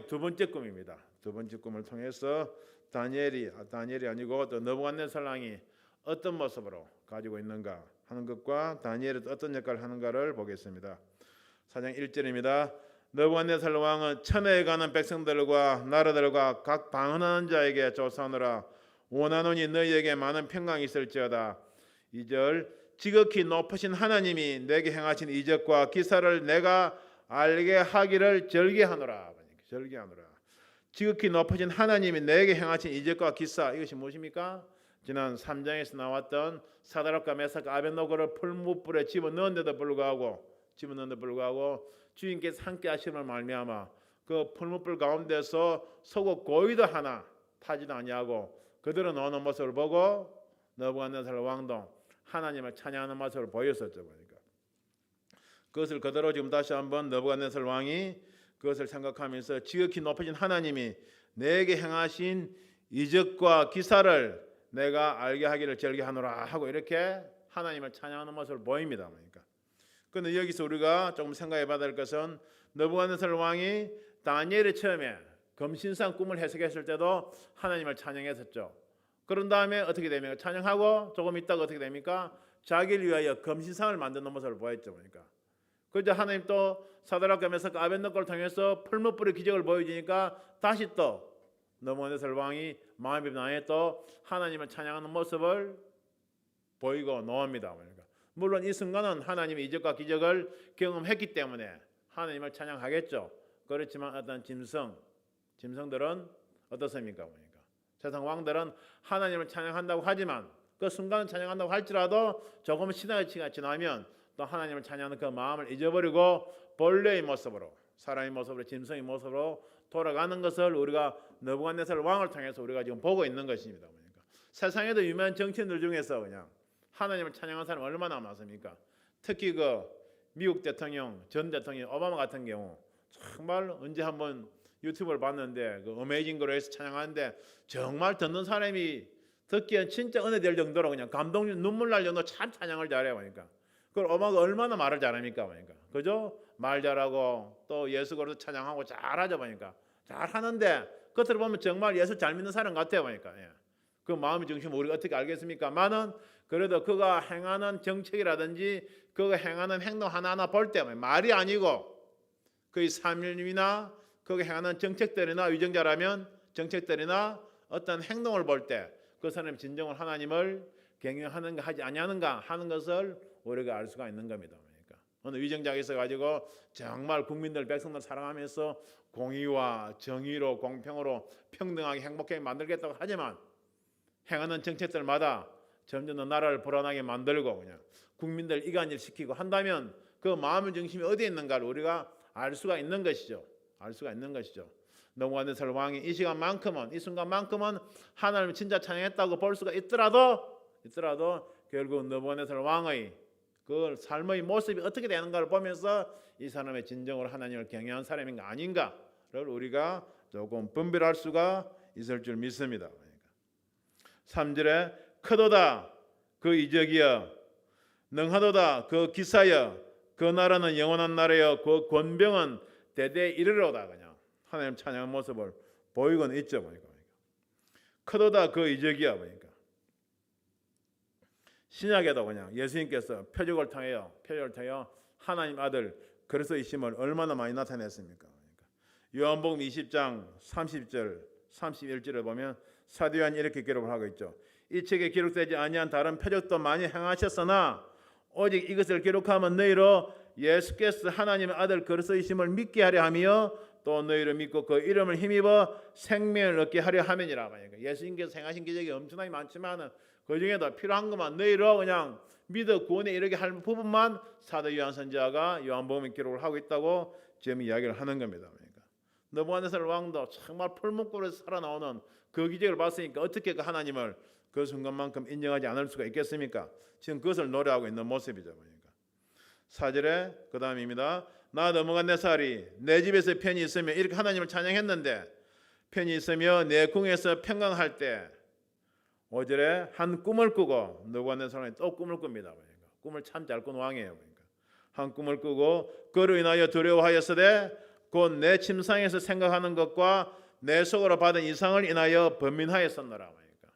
두 번째 꿈입니다. 두 번째 꿈을 통해서 다니엘이 아니고 또 느부갓네살 왕이 어떤 모습으로 가지고 있는가 하는 것과 다니엘이 어떤 역할을 하는가를 보겠습니다. 4장 1절입니다. 느부갓네살 왕은 천하에 가는 백성들과 나라들과 각 방언하는 자에게 조사하노라. 원하노니 너희에게 많은 평강이 있을지어다. 2절 지극히 높으신 하나님이 내게 행하신 이적과 기사를 내가 알게 하기를 절개하노라. 절개하노라. 지극히 높으신 하나님이 내게 행하신 이적과 기사, 이것이 무엇입니까? 지난 3장에서 나왔던 사드락과 메삭과 아벳노고를 풀무불에 집어넣은데도 불구하고 주인께서 함께 하심을 말미암아 그 풀무불 가운데서 속옷 고이도 하나 타지도 아니하고 그들은 노는 모습을 보고 느부갓네살 왕도 하나님을 찬양하는 모습을 보였었죠. 그러니까 그것을 그대로 지금 다시 한번 느부갓네살 왕이 그것을 생각하면서 지극히 높으신 하나님이 내게 행하신 이적과 기사를 내가 알게 하기를 절개하노라 하고 이렇게 하나님을 찬양하는 모습을 보입니다. 그러니까 그런데 여기서 우리가 조금 생각해봐야 될 것은 느부갓네살 왕이 다니엘이 처음에 금신상 꿈을 해석했을 때도 하나님을 찬양했었죠. 그런 다음에 어떻게 됩니까? 찬양하고 조금 있다가 어떻게 됩니까? 자기를 위하여 금신상을 만드는 모습을 보였죠. 그러니까 그저 하나님 또 사드락과 메삭과 아벳노고를 통해서 풀무불의 기적을 보여주니까 다시 또 느부갓네살 왕이 마음이 변해 또 하나님을 찬양하는 모습을 보이고 나옵니다. 그러니까 물론 이 순간은 하나님의 이적과 기적을 경험했기 때문에 하나님을 찬양하겠죠. 그렇지만 어떤 짐승들은 어떻습니까? 그러니까 세상 왕들은 하나님을 찬양한다고 하지만 그 순간은 찬양한다고 할지라도 조금 시간이 지나면 또 하나님을 찬양하는 그 마음을 잊어버리고 본래의 모습으로 사람의 모습으로 짐승의 모습으로 돌아가는 것을 우리가 느부갓네살 왕을 통해서 우리가 지금 보고 있는 것입니다. 그러니까 세상에도 유명한 정치인들 중에서 그냥 하나님을 찬양하는 사람 얼마나 많습니까? 특히 그 미국 대통령 전 대통령 오바마 같은 경우 정말 언제 한번 유튜브를 봤는데 그 어메이징 그레이스 찬양하는데 정말 듣는 사람이 듣기엔 진짜 은혜될 정도로 그냥 감동 눈물 날 정도로 참 찬양을 잘해요. 그러니까 그걸 오바마가 얼마나 말을 잘합니까? 그러니까 그죠? 말 잘하고 또 예수 그리스도 찬양하고 잘하죠. 보니까 잘하는데 겉으로 보면 정말 예수 잘 믿는 사람 같아요. 보니까 그 마음의 중심을 우리가 어떻게 알겠습니까? 많은 그래도 그가 행하는 정책이라든지 그가 행하는 행동 하나하나 볼 때 말이 아니고 그의 삶이나 그가 행하는 정책들이나 위정자라면 정책들이나 어떤 행동을 볼 때 그 사람이 진정으로 하나님을 경영하는가 하지 아니하는가 하는 것을 우리가 알 수가 있는 겁니다. 그러니까 어느 위정자가 있어가지고 정말 국민들 백성들 사랑하면서 공의와 정의로 공평으로 평등하게 행복하게 만들겠다고 하지만 행하는 정책들마다 점점 더 나라를 불안하게 만들고 그냥 국민들 이간질 시키고 한다면 그 마음의 중심이 어디에 있는가를 우리가 알 수가 있는 것이죠. 느부갓네살 왕이 이 시간만큼은 이 순간만큼은 하나님을 진짜 찬양했다고 볼 수가 있더라도 결국 느부갓네살 왕의 그 삶의 모습이 어떻게 되는가를 보면서 이 사람의 진정으로 하나님을 경외한 사람인가 아닌가를 우리가 조금 분별할 수가 있을 줄 믿습니다. 3절에 크도다 그 이적이여 능하도다 그 기사여 그 나라는 영원한 나라여 그 권병은 대대 이르러다. 그냥 하나님 찬양한 모습을 보이고는 있죠. 보니까 크도다 그 이적이여. 보니까 신약에도 그냥 예수님께서 표적을 통하여 하나님 아들 그리스도이심을 얼마나 많이 나타냈습니까? 그러니까 요한복음 20장 30절 31절에 보면 사도 요한이 이렇게 기록을 하고 있죠. 이 책에 기록되지 아니한 다른 표적도 많이 행하셨으나 오직 이것을 기록하면 너희로 예수께서 하나님의 아들 그리스도이심을 믿게 하려 하며 또 너희를 믿고 그 이름을 힘입어 생명을 얻게 하려 함이니라. 그러니까 예수님께서 행하신 기적이 엄청나게 많지만 그 중에도 필요한 것만 너희로 그냥 믿어 구원에 이르게 할 부분만 사도 요한 선지자가 요한복음에 기록을 하고 있다고 지금 이야기를 하는 겁니다. 그러니까 느부갓네살 왕도 정말 풀무불에서 살아나오는 그 기적을 봤으니까 어떻게 그 하나님을 그 순간만큼 인정하지 않을 수가 있겠습니까? 지금 그것을 노래하고 있는 모습이죠. 그러니까 4절에 그 다음입니다. 나 느부갓네살이 내 집에서 편히 있으며 이렇게 하나님을 찬양했는데 편히 있으며 내 궁에서 평강할 때 5절에 한 꿈을 꾸고 느부갓네살이 또 꿈을 꿉니다. 그러니까 꿈을 참 잘 꾼 왕이에요. 그러니까 한 꿈을 꾸고 그로 인하여 두려워하였으되 곧 내 침상에서 생각하는 것과 내 속으로 받은 이상을 인하여 번민하였었노라. 그러니까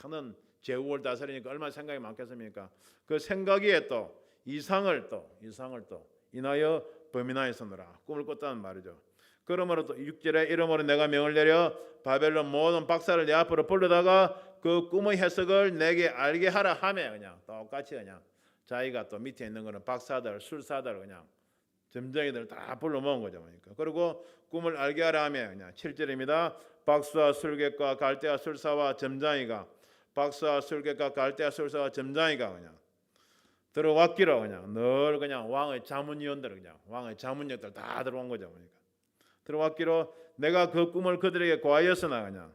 많은 제국을 다스리니까 얼마나 생각이 많겠습니까? 그 생각에 또 이상을 인하여 번민하였었노라. 꿈을 꿨다는 말이죠. 그러므로 또 6절에 이러므로 내가 명을 내려 바벨론 모든 박사를 내 앞으로 불러다가 그 꿈의 해석을 내게 알게 하라 하며, 그냥 똑같이 그냥 자기가 또 밑에 있는 거는 박사들, 술사들, 그냥 점쟁이들 다 불러 모은 거죠. 그러니까. 그리고 꿈을 알게 하라 하며, 그냥 7절입니다. 박수와 술객과 갈대아 술사와 점장이가, 박수와 술객과 갈대아 술사와 점장이가 그냥 들어왔기로, 그냥 늘 그냥 왕의 자문위원들, 그냥 왕의 자문력들 다 들어온 거죠. 그러니까. 들어왔기로 내가 그 꿈을 그들에게 고하였으나, 그냥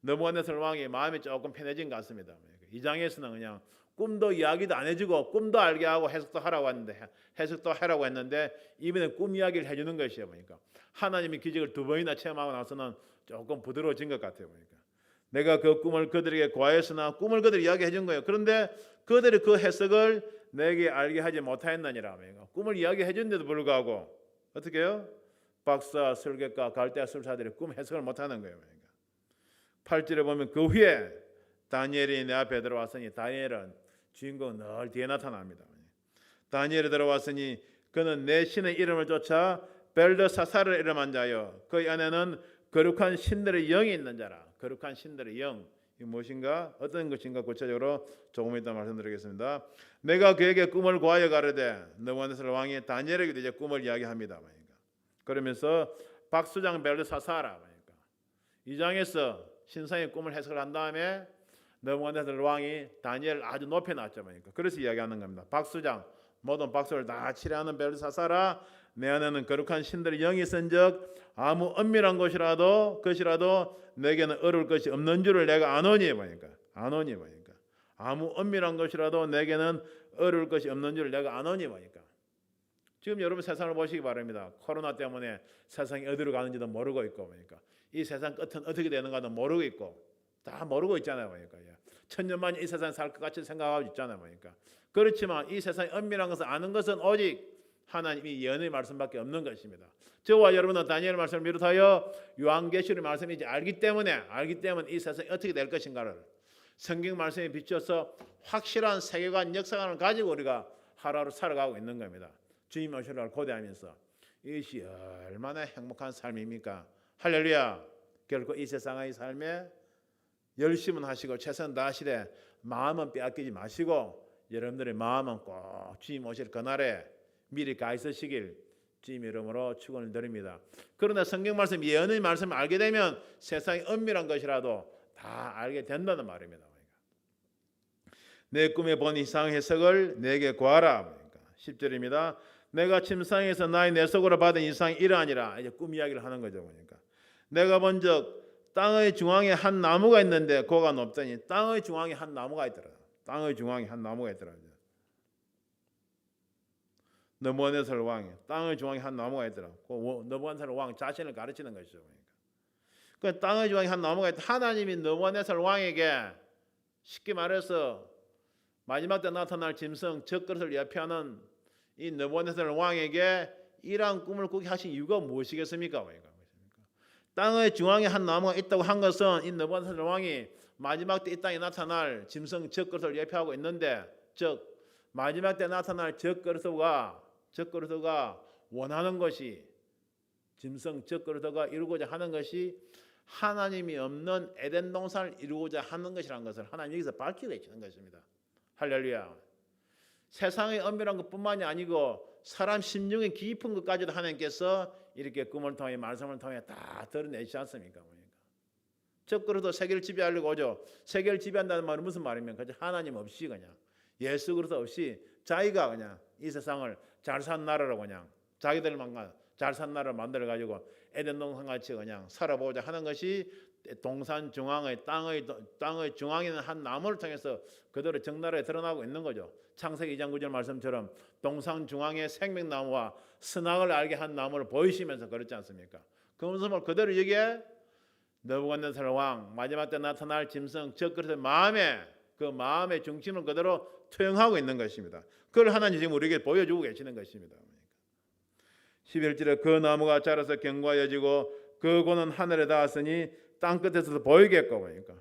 느부갓네살 왕이 마음이 조금 편해진 것 같습니다. 이 장에서는 그냥 꿈도 이야기도 안 해주고 꿈도 알게 하고 해석도 하라고 했는데 이번에 꿈 이야기를 해주는 것이에요. 보니까 하나님이 기적을 2번이나 체험하고 나서는 조금 부드러워진 것 같아요. 보니까 내가 그 꿈을 그들에게 고하였으나, 꿈을 그들이 이야기해 준 거예요. 그런데 그들이 그 해석을 내게 알게 하지 못하였느니라. 꿈을 이야기해 줬는데도 불구하고 어떻게 해요? 박사, 설객가, 갈대아 술사들이 꿈 해석을 못하는 거예요. 8절에 보면 그 후에 다니엘이 내 앞에 들어왔으니, 다니엘은 주인공 늘 뒤에 나타납니다. 다니엘이 들어왔으니 그는 내 신의 이름을 쫓아 벨드사사를 이름한 자요 그 안에는 거룩한 신들의 영이 있는 자라. 거룩한 신들의 영, 이 무엇인가, 어떤 것인가 구체적으로 조금 이따 말씀드리겠습니다. 내가 그에게 꿈을 고하여 가르되, 느부갓네살 왕이 다니엘에게 이제 꿈을 이야기합니다. 그러면서 박수장 벨드사사라, 이 장에서 신상의 꿈을 해석을 한 다음에 느부갓네살 왕이 다니엘을 아주 높여 놨죠. 그래서 이야기하는 겁니다. 박수장, 모든 박수를 다 치려하는 벨드사사라, 내 안에는 거룩한 신들의 영이 있은즉 아무 은밀한 것이라도 내게는 어려울 것이 없는 줄을 내가 아노니. 아무 은밀한 것이라도 내게는 어려울 것이 없는 줄을 내가 아노니. 지금 여러분 세상을 보시기 바랍니다. 코로나 때문에 세상이 어디로 가는지도 모르고 있고, 이 세상 끝은 어떻게 되는가도 모르고 있고, 다 모르고 있잖아요. 천년만이 이 세상에 살 것 같이 생각하고 있잖아요. 그렇지만 이 세상의 은밀한 것을 아는 것은 오직 하나님이 예언의 말씀밖에 없는 것입니다. 저와 여러분은 다니엘 말씀을 비롯하여 요한계시록 말씀을 이제 알기 때문에 이 세상이 어떻게 될 것인가를 성경 말씀에 비춰서 확실한 세계관, 역사관을 가지고 우리가 하루하루 살아가고 있는 겁니다. 주님 오실 날 고대하면서 이것이 얼마나 행복한 삶입니까? 할렐루야. 결코 이 세상의 삶에 열심은 하시고 최선 다하시되 마음은 빼앗기지 마시고 여러분들의 마음은 꼭 주님 오실 그날에 미리 가 있으시길 주님 이름으로 축원을 드립니다. 그러나 성경 말씀, 예언의 말씀을 알게 되면 세상이 은밀한 것이라도 다 알게 된다는 말입니다. 내 꿈에 본 이상 해석을 내게 구하라. 10절입니다. 내가 침상에서 나의 내 속으로 받은 이상이 이러하니라. 이제 꿈 이야기를 하는 거죠. 내가 본즉 땅의 중앙에 한 나무가 있는데 고가 높더니, 땅의 중앙에 한 나무가 있더라. 느부갓네살 왕이 땅의 중앙에 한 나무가 있더라. 느부갓네살 왕 자신을 가르치는 것이죠. 그 땅의 중앙에 한 나무가 있다. 하나님이 느부갓네살 왕에게 쉽게 말해서 마지막 때 나타날 짐승 젖그릇을 예표하는 이 느부갓네살 왕에게 이러한 꿈을 꾸게 하신 이유가 무엇이겠습니까? 땅의 중앙에 한 나무가 있다고 한 것은 이 느부갓네살 왕이 마지막 때 이 땅에 나타날 짐승 젖그릇을 예표하고 있는데, 즉 마지막 때 나타날 젖그릇가 원하는 것이, 짐승 젖그릇가 이루고자 하는 것이 하나님이 없는 에덴 동산을 이루고자 하는 것이라는 것을 하나님 여기서 밝히고 계시는 것입니다. 할렐루야. 세상의 은밀한 것뿐만이 아니고 사람 심령의 깊은 것까지도 하나님께서 이렇게 꿈을 통해 말씀을 통해 다 드러내시지 않습니까? 젖그릇도 세계를 지배하려고 오죠. 세계를 지배한다는 말은 무슨 말이면 그저 하나님 없이 그냥 예수 그리스도 없이 자기가 그냥 이 세상을 잘 산 나라로 그냥 자기들만 잘 산 나라를 만들어 가지고 에덴 동산 같이 그냥 살아보자 하는 것이 동산 중앙의 땅의 중앙에 있는 한 나무를 통해서 그대로 적나라에 드러나고 있는 거죠. 창세기 2장 9절 말씀처럼 동산 중앙에 생명나무와 선악을 알게 한 나무를 보이시면서 그렇지 않습니까? 그 모습을 그대로 여기에 느부갓네살 왕 마지막 때 나타날 짐승 젖그릇의 마음의 중심을 그대로 투영하고 있는 것입니다. 그걸 하나님 지금 우리에게 보여주고 계시는 것입니다. 11절에 그 나무가 자라서 견고하여지고 그 고는 하늘에 닿았으니 땅 끝에서도 보이겠고 보니까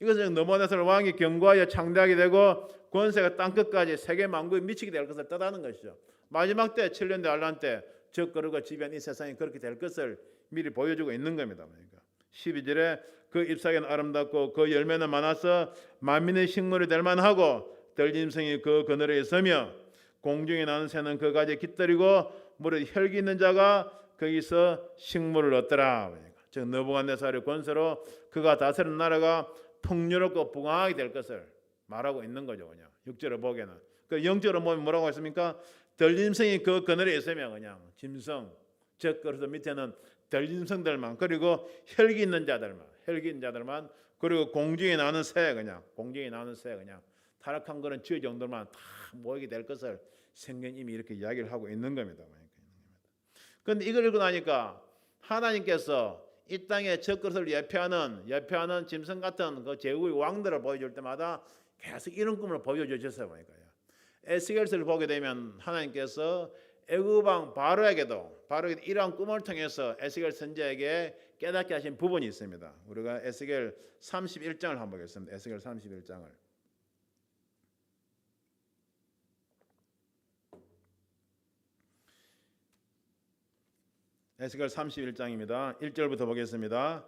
이것은 느부갓네살 왕이 견고하여 창대하게 되고 권세가 땅 끝까지 세계 만국에 미치게 될 것을 뜻하는 것이죠. 마지막 때 7년대 환란 때 적그릇과 지변 이 세상이 그렇게 될 것을 미리 보여주고 있는 겁니다. 그러니까 12절에 그 잎사귀는 아름답고 그 열매는 많아서 만민의 식물이 될 만하고 들짐승이 그 그늘에 있으며 공중에 나는 새는 그 가지에 깃들이고 물에 혈기 있는 자가 거기서 식물을 얻더라. 그러니까 즉 느부갓네살의 권세로 그가 다스리는 나라가 풍요롭고 부강하게 될 것을 말하고 있는 거죠. 그냥 6절을 보게는 그 영적으로 보면 뭐라고 했습니까? 들짐승이 그 그늘에 있으면 그냥 짐승 즉 그래서 밑에는 들짐승들만 그리고 혈기 있는 자들만 그리고 공중에 나는 새 그냥 타락한 그런 쥐 정도만 다 모이게 될 것을 성경이 이미 이렇게 이야기를 하고 있는 겁니다. 그런데 이걸 읽고 나니까 하나님께서 이 땅에 적그릇을 예표하는 짐승 같은 그 제국의 왕들을 보여줄 때마다 계속 이런 꿈을 보여주셨어요. 보니까요. 에스겔서를 보게 되면 하나님께서 애굽 왕 바로에게도 이러한 꿈을 통해서 에스겔 선지자에게 깨닫게 하신 부분이 있습니다. 우리가 에스겔 31장을 한번 보겠습니다. 에스겔 31장을 에스겔 31장입니다. 1절부터 보겠습니다.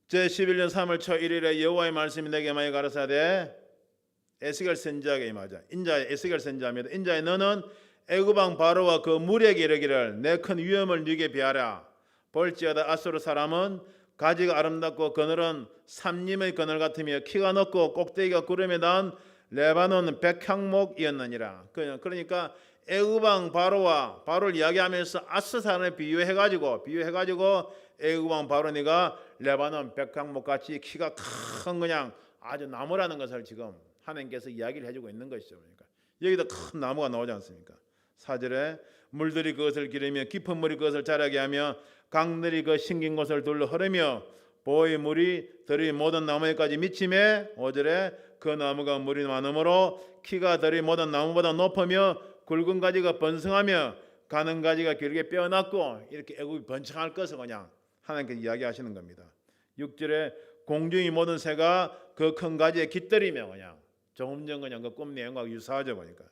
제11년 3월 초 1일에 여호와의 말씀이 내게 많이 가라사대 에스겔 선지자에게 임하자. 인자의 에스겔 선지자입니다. 인자의 너는 애굽 왕 바로와 그 무리에게 이르기를 내 큰 위엄을 네게 비하라. 볼지어다 아수르 사람은 가지가 아름답고 그늘은 삼림의 그늘 같으며 키가 높고 꼭대기가 구름에 닿은 레바논 백향목이었느니라. 그러니까 애굽 왕 바로를 이야기하면서 아수르 사람을 비유해가지고 애굽 왕 바로 네가 레바논 백향목 같이 키가 큰 그냥 아주 나무라는 것을 지금 하나님께서 이야기를 해주고 있는 것이죠. 그러니까 여기도 큰 나무가 나오지 않습니까? 4절에 물들이 그것을 기르며 깊은 물이 그것을 자라게 하며 강들이 그 심긴 곳을 둘러 흐르며 보의 물이 들이 모든 나무에까지 미치매 5절에 그 나무가 물이 많으므로 키가 들이 모든 나무보다 높으며 굵은 가지가 번성하며 가는 가지가 길게 뼈났고 이렇게 애굽이 번창할 것을 그냥 하나님께서 이야기하시는 겁니다. 6절에 공중의 모든 새가 그 큰 가지에 깃들이며 그냥 조금 전 그냥 그 꿈 내용과 유사하죠. 보니까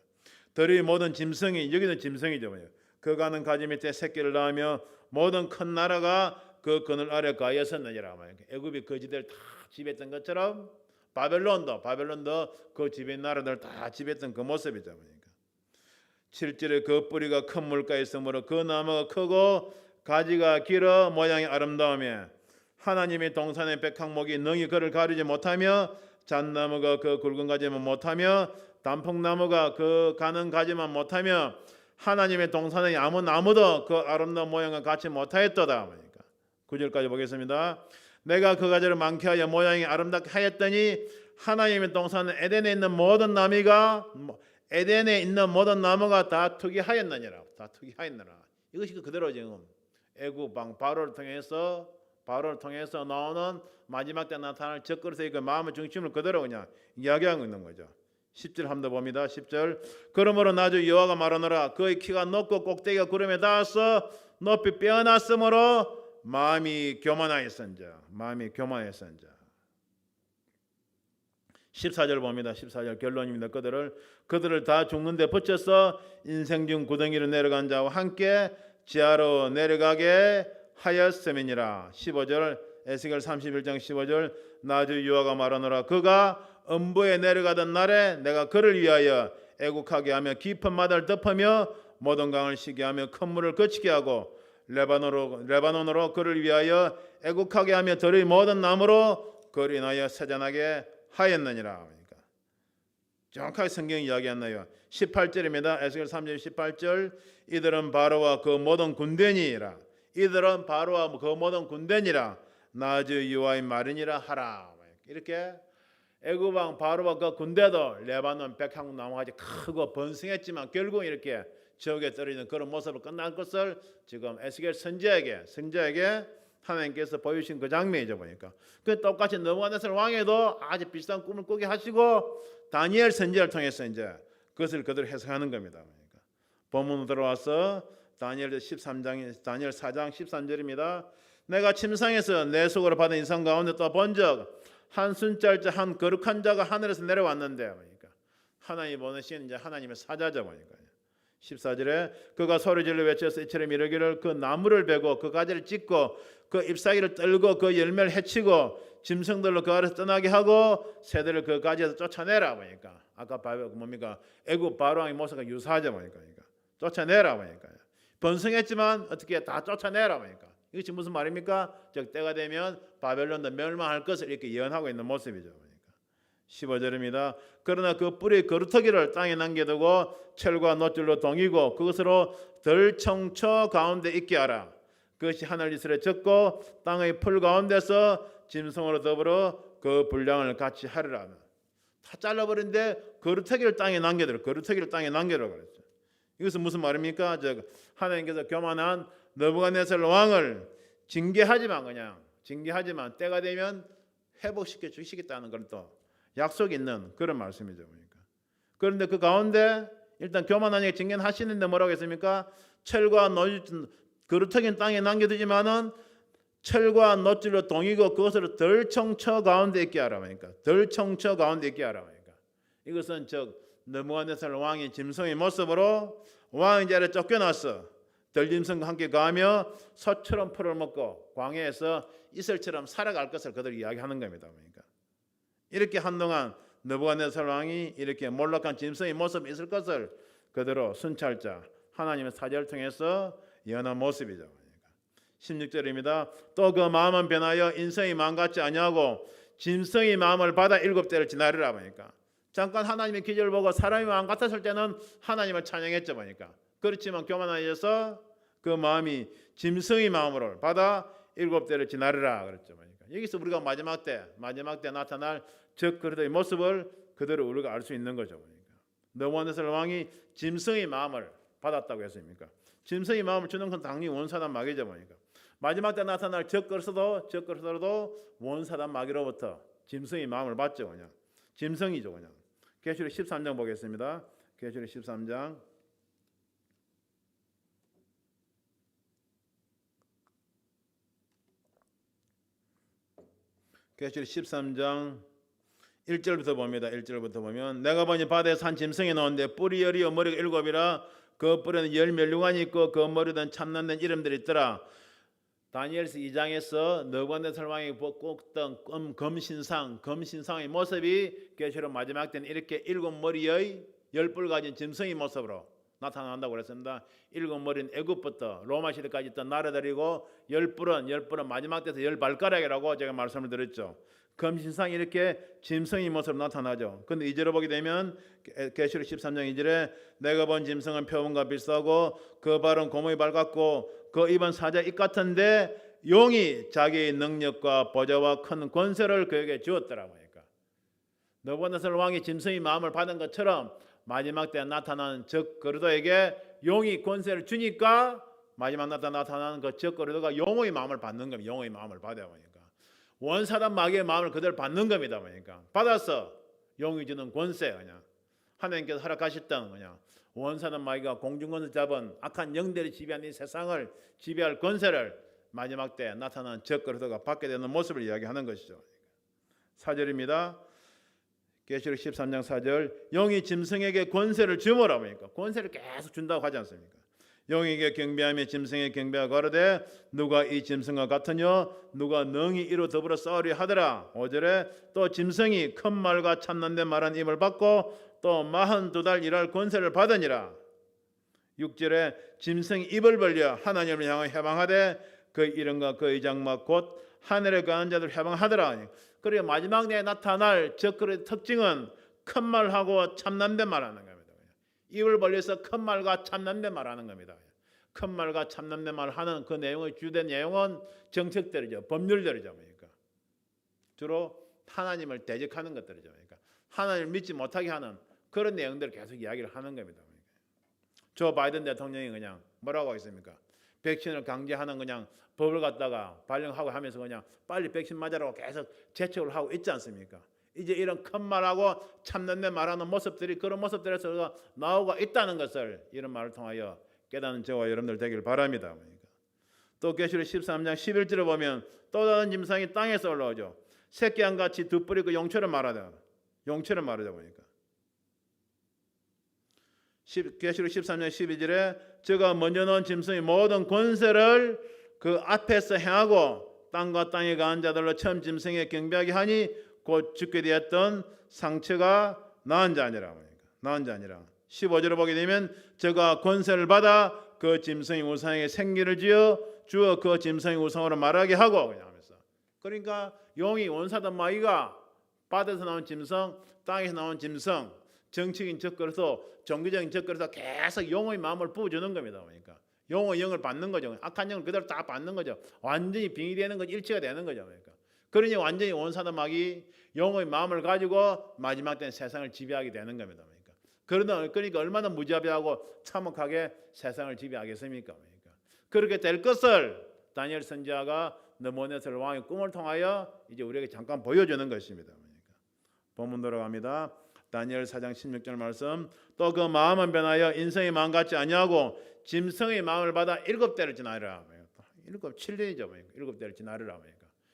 들의 모든 짐승이 여기는 짐승이죠. 그 가는 가지 밑에 새끼를 낳으며 모든 큰 나라가 그 그늘 아래 가였었느니라. 애굽이 거지들 다 지배했던 것처럼 바벨론도 그 지배 나라들 다 지배했던 그 모습이죠. 7절에 그 뿌리가 큰 물가에 있으므로 그 나무가 크고 가지가 길어 모양이 아름다우며 하나님의 동산의 백향목이 능히 그를 가리지 못하며 잣나무가 그 굵은 가지만 못하며 단풍나무가 그 가는 가지만 못하며 하나님의 동산의 아무 나무도 그 아름다운 모양과 같이 못하였도다. 9절까지 보겠습니다. 내가 그 가지를 많게 하여 모양이 아름답게 하였더니 하나님의 동산은 에덴에 있는 모든 나무가 다 투기하였느니라. 이것이 그대로 지금 애굽 왕 바로를 통해서 나오는 마지막 때 나타날 적그릇의 그 마음의 중심을 그대로 그냥 이야기하고 있는 거죠. 10절 한번 더 봅니다. 10절 그러므로 나주 여호와가 말하노라 그의 키가 높고 꼭대기가 구름에 닿아서 높이 빼어났으므로 마음이 교만하였은자 14절 봅니다. 14절 결론입니다. 그들을 다 죽는데 붙여서 인생 중 구덩이로 내려간 자와 함께 지하로 내려가게 하였음이니라. 15절 에스겔 31장 15절 나주 여호와가 말하노라 그가 음부에 내려가던 날에 내가 그를 위하여 애국하게 하며 깊은 마다를 덮으며 모든 강을 쉬게 하며 큰 물을 거치게 하고 레바논으로 그를 위하여 애국하게 하며 들의 모든 나무로 그를 인하여 세잔하게 하였느니라. 그러니까 정확하게 성경이 이야기했나요? 18절입니다. 에스겔 3장 18절 이들은 바로와 그 모든 군대니라. 나주 여호와의 말이니라 하라. 이렇게 애굽 왕 바로와 그 군대도 레바논 백향목 나무같이 크고 번성했지만 결국 이렇게 지옥에 떨어지는 그런 모습으로 끝난 것을 지금 에스겔 선지자에게 하나님께서 보여주신 그 장면이죠. 보니까 그 똑같이 느부갓네살 왕에도 아주 비슷한 꿈을 꾸게 하시고 다니엘 선지자를 통해서 이제 그것을 그대로 해석하는 겁니다. 그러니까 본문으로 들어와서 다니엘 13장 다니엘 4장 13절입니다. 내가 침상에서 내 속으로 받은 인상 가운데 또 본적 한 순찰자 한 거룩한 자가 하늘에서 내려왔는데 보니까 하나님이 보내신 이제 하나님의 사자죠 보니까 14절에 그가 소리질러 외쳐서 이처럼 이르기를 그 나무를 베고 그 가지를 찢고 그 잎사귀를 떨고 그 열매를 해치고 짐승들로 그 아래서 떠나게 하고 새들을 그 가지에서 쫓아내라 보니까 아까 뭡니까 애굽 바로왕의 모습과 유사하죠 보니까 쫓아내라 보니까 번성했지만 어떻게 다 쫓아내라 보니까 이것이 무슨 말입니까? 즉 때가 되면 바벨론도 멸망할 것을 이렇게 예언하고 있는 모습이죠. 그러니까 15절입니다. 그러나 그 뿌리 거루터기를 땅에 남겨두고 철과 놋줄로 동이고 그것으로 덜청초 가운데 있게 하라. 그것이 하늘 이슬에 젖고 땅의 풀 가운데서 짐승으로 더불어 그 분량을 같이 하리라. 다 잘라버린데 거루터기를 땅에 남겨두라. 거루터기를 땅에 남겨두라 그랬죠. 이것은 무슨 말입니까? 즉 하나님께서 교만한 느부갓네살 왕을 징계하지만 때가 되면 회복시켜 주시겠다는 걸 또 약속이 있는 그런 말씀이죠. 그러니까. 그런데 그 가운데 일단 교만한 왕에게 징계하시는데 뭐라고 했습니까? 철과 놋줄 그루터기는 땅에 남겨두지만은 철과 놋줄로 동이고 그것으로 덜청처 가운데 있게 하라. 그러니까 덜청처 가운데 있게 하라. 그러니까 이것은 즉 느부갓네살 왕이 짐승의 모습으로 왕의 자리에 쫓겨났어. 들짐승과 함께 가며 소처럼 풀을 먹고 광야에서 이슬처럼 살아갈 것을 그들이 이야기하는 겁니다. 그러니까 이렇게 한동안 느부갓네살 왕이 이렇게 몰락한 짐승의 모습이 있을 것을 그대로 순찰자 하나님의 사자를 통해서 예언한 모습이죠. 그러니까 16절입니다. 또 그 마음은 변하여 인성이 마음 같지 아니하고 짐승의 마음을 받아 7대를 지나리라. 보니까 잠깐 하나님의 기적을 보고 사람이 마음 같았을 때는 하나님을 찬양했죠. 보니까 그렇지만 교만하여서 그 마음이 짐승의 마음으로 받아 7대를 지나리라 그랬죠. 그러니까 여기서 우리가 마지막 때 나타날 적 그리스도의 모습을 그대로 우리가 알 수 있는 거죠. 그러니까 느부갓네살 왕이 짐승의 마음을 받았다고 했습니까? 짐승의 마음을 주는 건 당연히 원사단 마귀죠. 그러니까 마지막 때 나타날 적 그리스도도 원사단 마귀로부터 짐승의 마음을 받죠. 그냥 짐승이죠. 그냥 계시록 13장 보겠습니다. 계시록 13장 계시록 13장 1절부터 봅니다. 1절부터 보면 내가 보니 바다에서 한 짐승이 나오는데 뿔이 열이요 머리가 7이라 그 뿔에는 10멸류관이 있고 그 머리는 참난된 이름들이 있더라. 다니엘서 2장에서 느부갓네살 왕이 꽂던 검신상의 모습이 계시록 마지막 때는 이렇게 7머리의 10뿔 가진 짐승의 모습으로 나타난다고 그랬습니다. 7머리는 애굽부터 로마 시대까지 있던 나라들이고 10뿔은 마지막 때에서 10발가락이라고 제가 말씀을 드렸죠. 검신상이 이렇게 짐승의 모습으로 나타나죠. 그런데 2절을 보게 되면 계시록 13장 2절에 내가 본 짐승은 표범과 비슷하고 그 발은 곰의 발 같고 그 입은 사자의 입 같은데 용이 자기의 능력과 보좌와 큰 권세를 그에게 주었더라고. 그러니까 느부갓네살 왕이 짐승의 마음을 받은 것처럼 마지막 때 나타나는 적 그리스도에게 용이 권세를 주니까 마지막 때 나타나는 그 적 그리스도가 용의 마음을 받는 겁니다. 용의 마음을 받아야 하니까 원사단 마귀의 마음을 그대로 받는 겁니다. 그러니까 받아서 용이 주는 권세 그냥 하나님께서 허락하셨던 그냥 원사단 마귀가 공중권을 잡은 악한 영들이 지배하는 이 세상을 지배할 권세를 마지막 때 나타나는 적 그리스도가 받게 되는 모습을 이야기하는 것이죠. 4절입니다. 계시록 13장 4절 영이 짐승에게 권세를 주므라. 보니까 권세를 계속 준다고 하지 않습니까? 영에게 경배하며 짐승에 경배하고 가로되 누가 이 짐승과 같으뇨 누가 능히 이로 더불어 싸우려 하더라. 5절에 또 짐승이 큰 말과 참난된 말한 입을 받고 또 42달 일할 권세를 받으니라. 6절에 짐승이 입을 벌려 하나님을 향하여 해방하되 그 이름과 그 의장막 곧 하늘에 거하는 자들 해방하더라. 그리고 마지막 때에 나타날 적그리스도의 특징은 큰 말하고 참남된 말하는 겁니다. 입을 벌려서 큰 말과 참남된 말하는 겁니다. 큰 말과 참남된 말하는 그 내용의 주된 내용은 정책들이죠, 법률들이죠. 그러니까 주로 하나님을 대적하는 것들이죠. 그러니까 하나님을 믿지 못하게 하는 그런 내용들을 계속 이야기를 하는 겁니다. 조 바이든 대통령이 그냥 뭐라고 하겠습니까? 백신을 강제하는 그냥 법을 갖다가 발령하고 하면서 그냥 빨리 백신 맞으라고 계속 재촉을 하고 있지 않습니까? 이제 이런 큰 말하고 참는데 말하는 모습들이 그런 모습들에서 나오고 있다는 것을 이런 말을 통하여 깨닫는 저와 여러분들 되길 바랍니다. 또 계시록 13장 11절에 보면 또 다른 짐승이 땅에서 올라오죠. 새끼양같이 두 뿔이 그 용처럼 말하다. 용처럼 말하다 보니까 계시록 13장 12절에 저가 먼저 넣은 짐승이 모든 권세를 그 앞에서 행하고 땅과 땅에 가는 자들로 처음 짐승에 경배하게 하니 곧 죽게 되었던 상처가 나은 자 아니라. 나은 자 아니라. 15절을 보게 되면 저가 권세를 받아 그 짐승의 우상에게 생기를 주어 그 짐승의 우상으로 말하게 하고 그냥 하면서. 그러니까 용이 원사든 마귀가 바다에서 나온 짐승, 땅에서 나온 짐승, 정치적인 접근에서 종교적인 접근에서 계속 용의 마음을 부어주는 겁니다. 그러니까 용의 영을 받는 거죠. 악한 영을 그대로 다 받는 거죠. 완전히 빙의되는 것, 일치가 되는 거죠. 그러니 완전히 원사든 마귀 용의 마음을 가지고 마지막 때는 세상을 지배하게 되는 겁니다. 그러니까 얼마나 무자비하고 참혹하게 세상을 지배하겠습니까? 그렇게 될 것을 다니엘 선지자가 느부갓네살 왕의 꿈을 통하여 이제 우리에게 잠깐 보여주는 것입니다. 본문 돌아갑니다. 다니엘 4장 16절 말씀. 또 그 마음은 변하여 인성의 마음 같지 아니하고 짐승의 마음을 받아 7대를 지나리라. 7년이죠. 7대를 지나리라.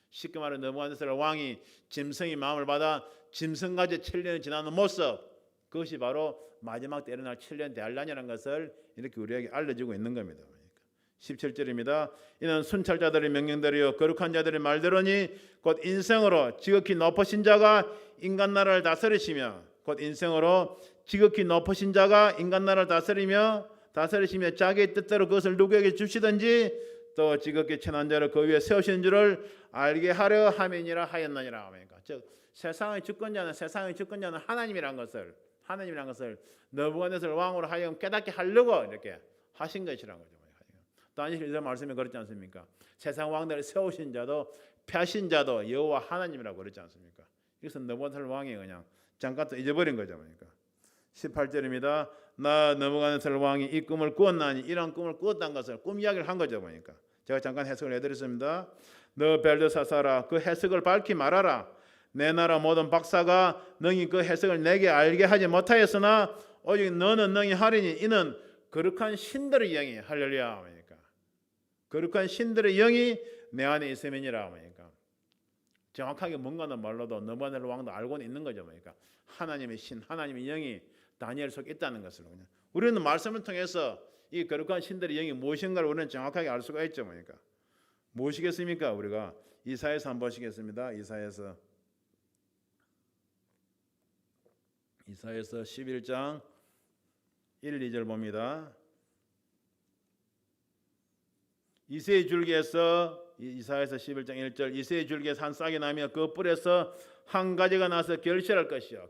쉽게 말해 느부갓네살 왕이 짐승의 마음을 받아 짐승같이 7년을 지나는 모습, 그것이 바로 마지막 때 일어날 7년 대환란이라는 것을 이렇게 우리에게 알려주고 있는 겁니다. 17절입니다. 이는 순찰자들의 명령대로요 거룩한 자들의 말대로니 곧 인생으로 지극히 높으신 자가 인간 나라를 다스리시며 곧 인생으로 지극히 높으신 자가 인간 나라를 다스리시며 자기의 뜻대로 그것을 누구에게 주시든지 또 지극히 천한 자를 그 위에 세우시는 줄을 알게 하려 함이니라 하였느니라. 즉 세상의 주권자는 하나님이란 것을 느부갓네살 왕으로 하여금 깨닫게 하려고 이렇게 하신 것이라는 거죠. 다니엘 이런 말씀에 그렇지 않습니까? 세상 왕들을 세우신 자도 펴신 자도 여호와 하나님이라고 그렇지 않습니까? 그래서 느부갓네살 왕이 그냥 잠깐 또 잊어버린 거죠. 18절입니다. 나 느부갓네살 왕이 이 꿈을 꾸었나니 이런 꿈을 꾸었다는 것을 꿈 이야기를 한 거죠. 제가 잠깐 해석을 해드렸습니다. 너 벨드사사라 그 해석을 밝히 말하라. 내 나라 모든 박사가 너희 그 해석을 내게 알게 하지 못하였으나 오직 너는 너희 하리니 이는 거룩한 신들의 영이 할렐루야. 거룩한 신들의 영이 내 안에 있음이니라. 정확하게 뭔가는 몰라도 느부갓네살 왕도 알고는 있는 거죠. 하나님의 신, 하나님의 영이 다니엘 속에 있다는 것을 우리는 말씀을 통해서 이 거룩한 신들의 영이 무엇인가를 우리는 정확하게 알 수가 있죠. 무엇이겠습니까? 우리가 이사야서 한번 보시겠습니다. 이사야서 11장 1, 2절 봅니다. 이새의 줄기에서 이사야서 11장 1절 이새의 줄기에서 한 싹이 나며 그 뿔에서 한 가지가 나서 결실할 것이요.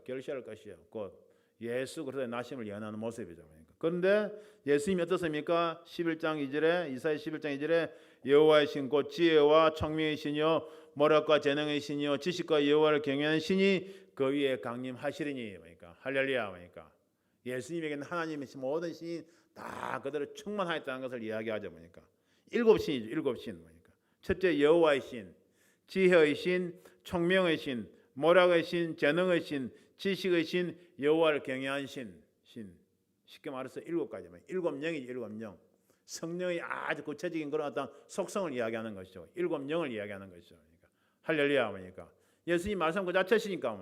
곧 예수 그리스도의 나심을 예언하는 모습이죠. 그런데 예수님이 어떻습니까? 11장 2절에 이사야 11장 2절에 여호와의 신 곧 지혜와 총명의 신이요 모략과 재능의 신이요 지식과 여호와를 경외하는 신이 그 위에 강림하시리니. 할렐루야. 예수님에게는 하나님의 모든 신이 다 그대로 충만하였다는 것을 이야기하죠. 7신이죠. 7신. 첫째 여호와의 신, 지혜의 신, 총명의 신, 모략의 신, 재능의 신, 지식의 신, 여호와를 경외한 신. 쉽게 말해서 7가지. 7영이죠. 7영. 성령의 아주 구체적인 그런 어떤 속성을 이야기하는 것이죠. 7영을 이야기하는 것이죠. 할렐루야. 예수님 말씀 그 자체시니까.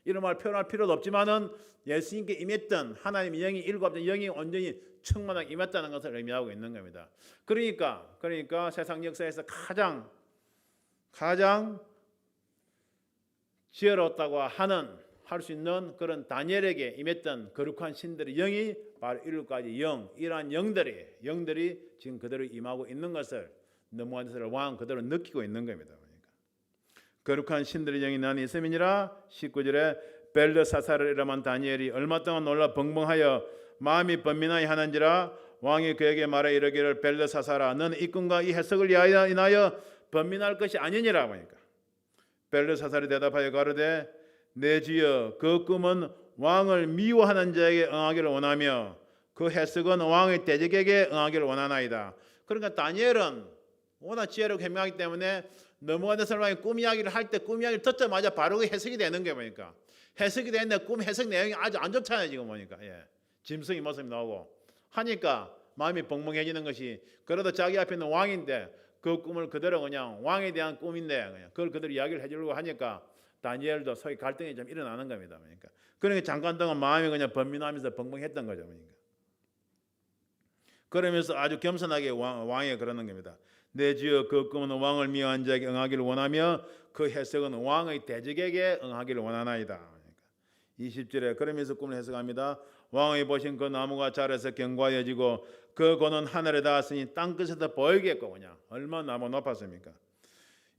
이런 말 표현할 필요도 없지만은 예수님께 임했던 하나님의 영이 7영이 온전히 충만하게 임했다는 것을 의미하고 있는 겁니다. 그러니까 세상 역사에서 가장 지혜롭다고 할 수 있는 그런 다니엘에게 임했던 거룩한 신들의 영이 바로 7가지 영, 이러한 영들이 지금 그대로 임하고 있는 것을 느부갓네살 왕 그대로 느끼고 있는 겁니다. 거룩한 신들의 영이 나는 있음이니라. 19절에 벨드사사를 이름한 다니엘이 얼마 동안 놀라 벙벙하여 마음이 번민하여 하는지라 왕이 그에게 말해 이르기를 벨드사사라 너는 이 꿈과 이 해석을 인하여 번민할 것이 아니니라. 벨드사살이 대답하여 가로되 내 주여 그 꿈은 왕을 미워하는 자에게 응하기를 원하며 그 해석은 왕의 대적에게 응하기를 원하나이다. 그러니까 다니엘은 워낙 지혜롭고 현명하기 때문에 느부갓네살 왕이 꿈 이야기를 할 때 꿈 이야기를 듣자마자 바로 그 해석이 되는 게 보니까 해석이 되는데 꿈 해석 내용이 아주 안 좋잖아요. 지금 보니까 짐승이 모습이 나오고 하니까 마음이 벙벙해지는 것이 그래도 자기 앞에 있는 왕인데 그 꿈을 그대로 그냥 왕에 대한 꿈인데 그냥 그걸 그대로 이야기를 해주려고 하니까 다니엘도 소위 갈등이 좀 일어나는 겁니다. 그러니까 잠깐 동안 마음이 그냥 번민하면서 벙벙했던 거죠. 그러면서 아주 겸손하게 왕에 그러는 겁니다. 내 주여 그 꿈은 왕을 미워한 자에게 응하기를 원하며 그 해석은 왕의 대적에게 응하기를 원하나이다. 20절에 그러면서 꿈을 해석합니다. 왕이 보신 그 나무가 자라서 견고하여지고 그 고는 하늘에 닿았으니 땅끝에서 보이겠고 그냥 얼마나 나무 높았습니까?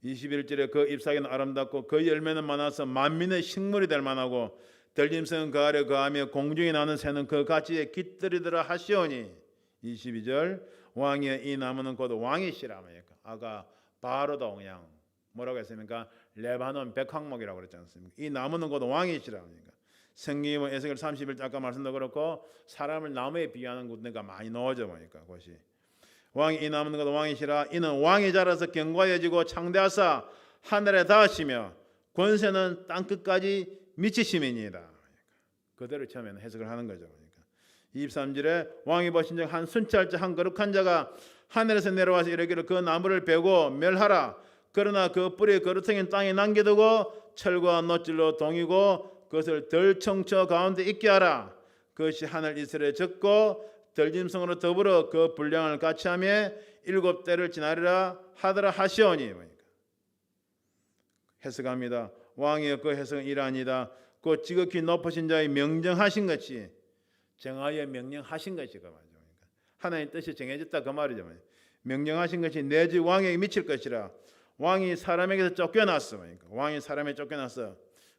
21절에 그 잎사귀는 아름답고 그 열매는 많아서 만민의 식물이 될 만하고 들짐승은 그 아래 거하며 공중에 나는 새는 그 가지에 깃들이더라 하시오니 22절 왕이여 이 나무는 곧 왕이시라. 아까 바로도 그냥 뭐라고 했습니까? 레바논 백황목이라고 그랬지 않습니까? 이 나무는 곧 왕이시라. 성경의 에스겔 31절 아까 말씀도 그렇고 사람을 나무에 비유하는 군데가 많이 나오죠. 그것이 왕이 이 나무는 곧 왕이시라. 이는 왕이 자라서 견고해지고 창대하사 하늘에 닿으시며 권세는 땅끝까지 미치심이니이다. 그대로 처음에는 해석을 하는 거죠. 23절에 왕이 보신 적 한 순찰자 한 거룩한 자가 하늘에서 내려와서 이르기를 그 나무를 베고 멸하라. 그러나 그 뿌리 거루텅이는 땅에 남겨두고 철과 놋질로 동이고 그것을 덜청처 가운데 있게 하라. 그것이 하늘 이슬에 젖고 들짐승으로 더불어 그 분량을 같이 하며 7대를 지나리라 하더라 하시오니. 해석합니다. 왕이여 그 해석은 이러하니다. 곧 지극히 높으신 자의 명정하신 것이 정하여 명령하신 것이 그 말이죠. 하나님 뜻이 정해졌다 그 말이죠. 명령하신 것이 내 주 왕에게 미칠 것이라. 왕이 사람에게서 쫓겨났어. 왕이 사람에게 쫓겨났어.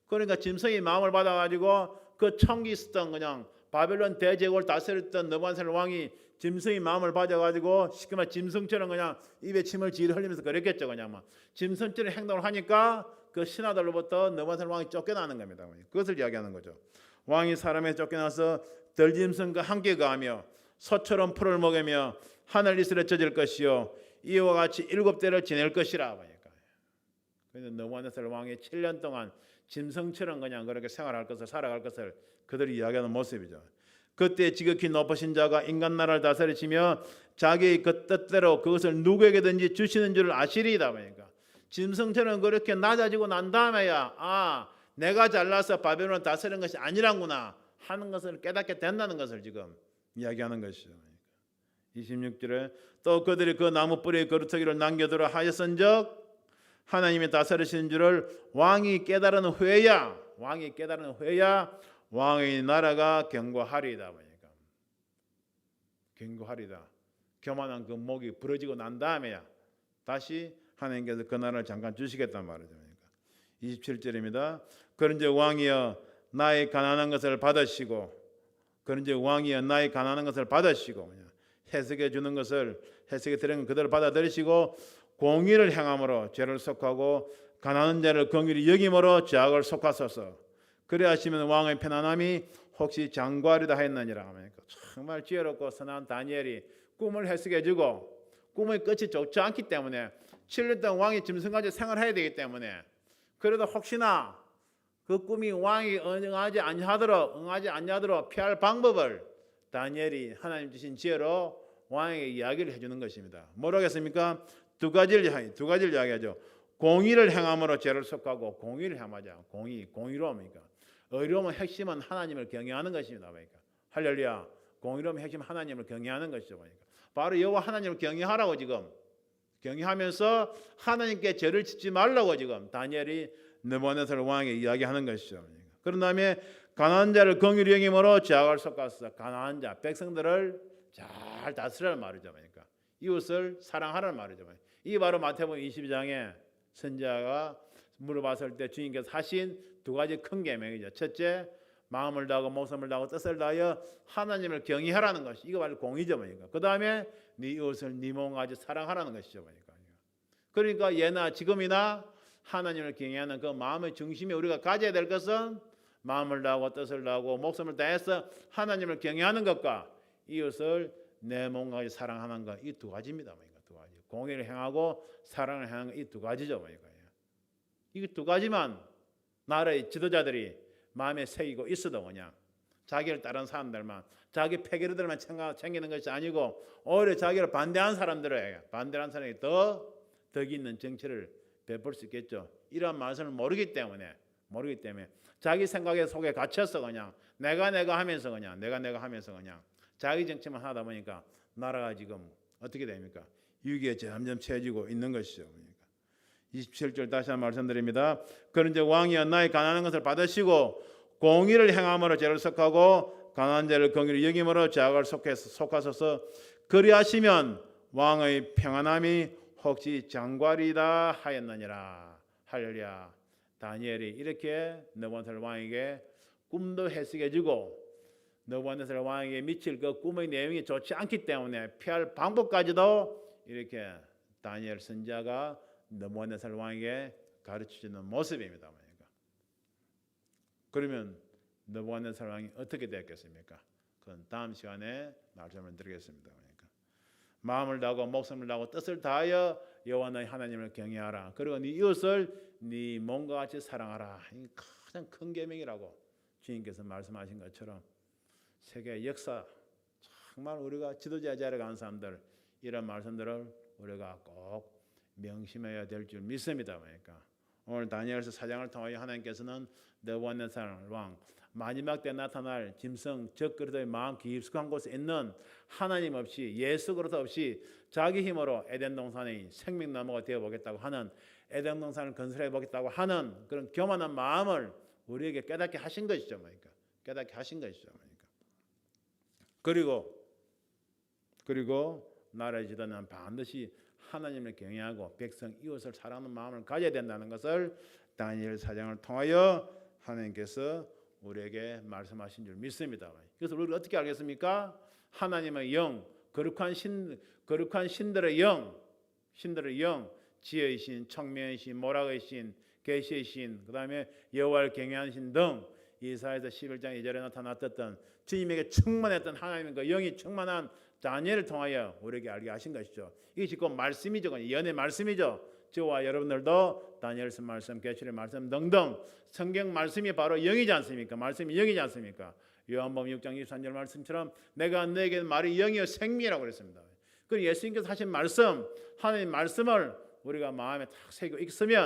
그러니까 짐승이 마음을 받아가지고 그 청기 있었던 그냥 바벨론 대제국을 다스렸던 느부갓네살 왕이 짐승이 마음을 받아가지고 시커먼 짐승처럼 그냥 입에 침을 지르 흘리면서 그랬겠죠. 그냥 막 짐승처럼 행동을 하니까 그 신하들로부터 느부갓네살 왕이 쫓겨나는 겁니다. 그것을 이야기하는 거죠. 왕이 사람에게 쫓겨나서 들짐승과 함께 가며 소처럼 풀을 먹으며 하늘 이슬에 젖을 것이요 이와 같이 7대를 지낼 것이라. 그래서 느부갓네살 왕이 7년 동안 짐승처럼 그냥 그렇게 생활할 것을 살아갈 것을 그들이 이야기하는 모습이죠. 그때 지극히 높으신 자가 인간 나라를 다스리시며 자기의 그 뜻대로 그것을 누구에게든지 주시는 줄을 아시리이다. 짐승처럼 그렇게 낮아지고 난 다음에야 내가 잘나서 바벨론을 다스리는 것이 아니란구나 하는 것을 깨닫게 된다는 것을 지금 이야기하는 것이죠. 26절에 또 그들이 그 나무 뿌리에 거루터기를 남겨두라 하였은즉 하나님이 다스리시는 줄을 왕이 깨달은 후에야 왕의 나라가 견고하리이다. 견고하리다. 교만한 그 목이 부러지고 난 다음에야 다시 하나님께서 그 나라를 잠깐 주시겠단 말이죠. 27절입니다. 그런즉 왕이여 나의 가난한 것을 받으시고 해석해 주는 것을 해석해 드리는 그대로 받아들이시고 공의를 행함으로 죄를 속하고 가난한 자를 긍휼히 여김으로 죄악을 속하소서. 그리하시면 왕의 편안함이 혹시 장구하리다 하였느니라. 정말 지혜롭고 선한 다니엘이 꿈을 해석해 주고 꿈의 끝이 좋지 않기 때문에 7년 동안 왕이 짐승같이 생활해야 되기 때문에 그래도 혹시나 그 꿈이 왕이 응하지 아니하도록 피할 방법을 다니엘이 하나님 주신 지혜로 왕에게 이야기를 해주는 것입니다. 뭐라고 했습니까? 두 가지를 이야기하죠. 공의를 행함으로 죄를 속하고 공의를 행하자. 공의로움이니까. 의로움의 핵심은 하나님을 경외하는 것입니다. 할렐루야. 공의로움의 핵심은 하나님을 경외하는 것이죠. 바로 여호와 하나님을 경외하라고 지금 경외하면서 하나님께 죄를 짓지 말라고 지금 다니엘이 느부갓네살 왕에게 이야기하는 것이죠. 그런 다음에 가난한 자를 긍휼히 여김으로 죄악을 속았어. 가난한 자 백성들을 잘 다스리라는 말이죠. 이웃을 사랑하라는 말이죠. 이 바로 마태복음 22장에 선지자가 물어봤을 때 주님께서 하신 두 가지 큰 계명이죠. 첫째, 마음을 다하고 목숨을 다하고 뜻을 다하여 하나님을 경외하라는 것이 이거 바로 공의죠. 그 다음에 네 이웃을 네 몸같이 사랑하라는 것이죠. 그러니까 예나 지금이나 하나님을 경외하는 그 마음의 중심에 우리가 가져야 될 것은 마음을 다하고 뜻을 다하고 목숨을 다해서 하나님을 경외하는 것과 이웃을 내 몸같이 사랑하는 것, 이 두 가지입니다. 두 가지. 공의를 행하고 사랑을 행하는 이 두 가지죠. 이 두 가지만 나라의 지도자들이 마음에 새기고 있어도 그냥 자기를 따르는 사람들만, 자기 패거리들만 챙기는 것이 아니고 오히려 자기를 반대하는 사람이 더 덕이 있는 정치를 베풀 수 있겠죠. 이런 말씀을 모르기 때문에 자기 생각의 속에 갇혀서 그냥 내가 하면서 그냥 자기 정치만 하다 보니까 나라가 지금 어떻게 됩니까? 위기에 점점 처해지고 있는 것이죠. 27절 다시 한번 말씀드립니다. 그런즉 왕이여 나의 가난한 것을 받으시고 공의를 행함으로 죄를 속하고 가난한 자를 긍휼히 여김으로 죄악을 속하소서. 그리하시면 왕의 평안함이 혹시 장관이다 하였느니라. 할렐루야. 다니엘이 이렇게 느부갓네살 왕에게 꿈도 해석해주고 느부갓네살 왕에게 미칠 그 꿈의 내용이 좋지 않기 때문에 피할 방법까지도 이렇게 다니엘 선지자가 느부갓네살 왕에게 가르쳐주는 모습입니다. 그러면 느부갓네살 왕이 어떻게 됐겠습니까? 그건 다음 시간에 말씀을 드리겠습니다. 마음을 다하고 목숨을 다하고 뜻을 다하여 여호와 너희 하나님을 경외하라. 그리고 네 이웃을 네 몸과 같이 사랑하라. 이 가장 큰 계명이라고 주님께서 말씀하신 것처럼 세계 역사 정말 우리가 지도자 자리에 간 사람들 이런 말씀들을 우리가 꼭 명심해야 될 줄 믿습니다. 그러니까 오늘 다니엘서 4장을 통하여 하나님께서는 느부갓네살 왕 마지막 때 나타날 짐승 적 그리스도의 마음 깊숙한 곳에 있는 하나님 없이 예수 그리스도 없이 자기 힘으로 에덴 동산의 생명나무가 되어 보겠다고 하는 에덴 동산을 건설해 보겠다고 하는 그런 교만한 마음을 우리에게 깨닫게 하신 것이죠. 깨닫게 하신 것이죠. 그리고 나라의 지도는 반드시 하나님을 경외하고 백성 이웃을 사랑하는 마음을 가져야 된다는 것을 다니엘 4장을 통하여 하나님께서 우리에게 말씀하신 줄 믿습니다. 그래서 우리가 어떻게 알겠습니까? 하나님의 영, 거룩한 신들의 영, 지혜의 신, 청명의 신, 모락의 신, 계시의 신, 그 다음에 여호와를 경외하는 신 등 이사야서 11장 2절에 나타났던 주님에게 충만했던 하나님의 그 영이 충만한 다니엘을 통하여 우리에게 알게 하신 것이죠. 이게 지금 말씀이죠. 연의 말씀이죠. 저와 여러분들도 다니엘서 말씀, 계시의 말씀 등등 성경 말씀이 바로 영이지 않습니까? 말씀이 영이지 않습니까? 요한복음 6장 23절 말씀처럼 내가 너에게 말이 영이요 생명이라고 그랬습니다. 그 예수님께서 하신 말씀, 하나님 말씀을 우리가 마음에 탁 새기고 있으면